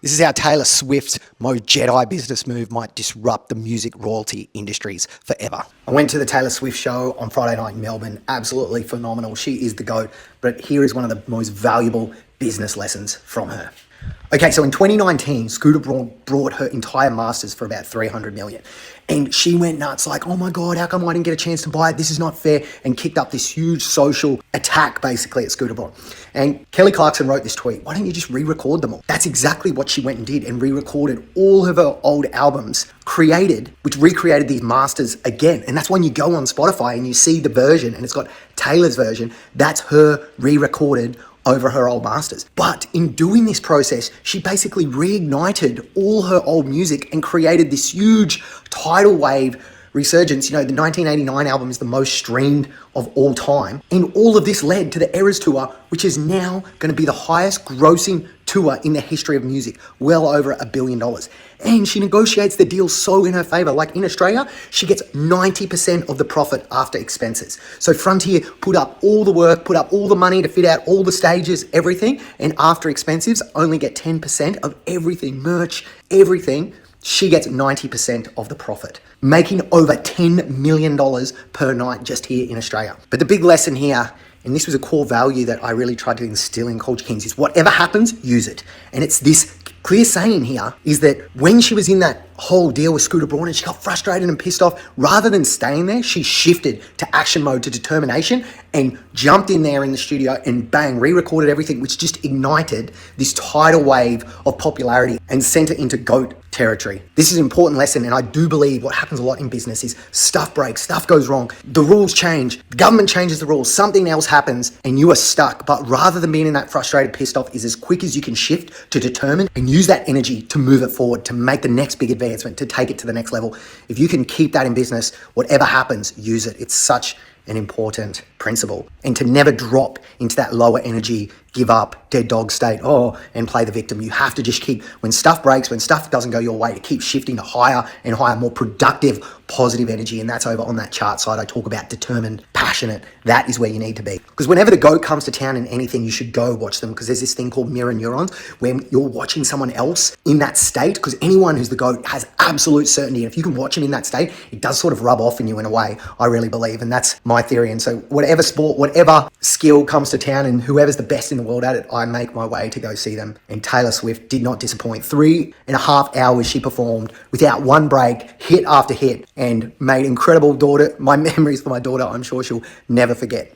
This is how Taylor Swift's most Jedi business move might disrupt the music royalty industries forever. I went to the Taylor Swift show on Friday night in Melbourne. Absolutely phenomenal. She is the GOAT. But here is one of the most valuable business lessons from her. Okay, so in 2019, Scooter Braun brought her entire masters for about 300 million. And she went nuts like, oh my God, how come I didn't get a chance to buy it? This is not fair. And kicked up this huge social attack basically at Scooter Braun. And Kelly Clarkson wrote this tweet, why don't you just re-record them all? That's exactly what she went and did, and re-recorded all of her old albums, which recreated these masters again. And that's when you go on Spotify and you see the version and it's got Taylor's version. That's her re-recorded over her old masters. But in doing this process, she basically reignited all her old music and created this huge tidal wave resurgence. You know, the 1989 album is the most streamed of all time. And all of this led to the Eras Tour, which is now going to be the highest grossing tour in the history of music, well over $1 billion. And she negotiates the deal so in her favor. Like in Australia, she gets 90% of the profit after expenses. So Frontier put up all the work, put up all the money to fit out all the stages, everything. And after expenses, only get 10% of everything, merch, everything. She gets 90% of the profit, making over $10 million per night just here in Australia. But the big lesson here, and this was a core value that I really tried to instill in Culture Kings, is whatever happens, use it. And it's this clear saying here is that when she was in that whole deal with Scooter Braun and she got frustrated and pissed off, rather than staying there, she shifted to action mode, to determination, and jumped in there in the studio and bang, re-recorded everything, which just ignited this tidal wave of popularity and sent it into GOAT territory. This is an important lesson, and I do believe what happens a lot in business is stuff breaks, stuff goes wrong, the rules change, the government changes the rules, something else happens and you are stuck. But rather than being in that frustrated, pissed off, is as quick as you can shift to determine and use that energy to move it forward, to make the next big advancement, to take it to the next level. If you can keep that in business, whatever happens, use it. It's such an important principle. And to never drop into that lower energy, give up, dead dog state, and play the victim. You have to just keep, when stuff breaks, when stuff doesn't go your way, to keep shifting to higher and higher, more productive, positive energy. And that's over on that chart side. I talk about determined, passionate. That is where you need to be. Because whenever the GOAT comes to town in anything, you should go watch them, because there's this thing called mirror neurons where you're watching someone else in that state, because anyone who's the GOAT has absolute certainty. And if you can watch them in that state, it does sort of rub off in you in a way, I really believe. And that's my theory. And so whatever sport, whatever skill comes to town and whoever's the best in the world at it, I make my way to go see them. And Taylor Swift did not disappoint. 3.5 hours she performed without one break, hit after hit, and made incredible my memories for my daughter. I'm sure she'll never forget.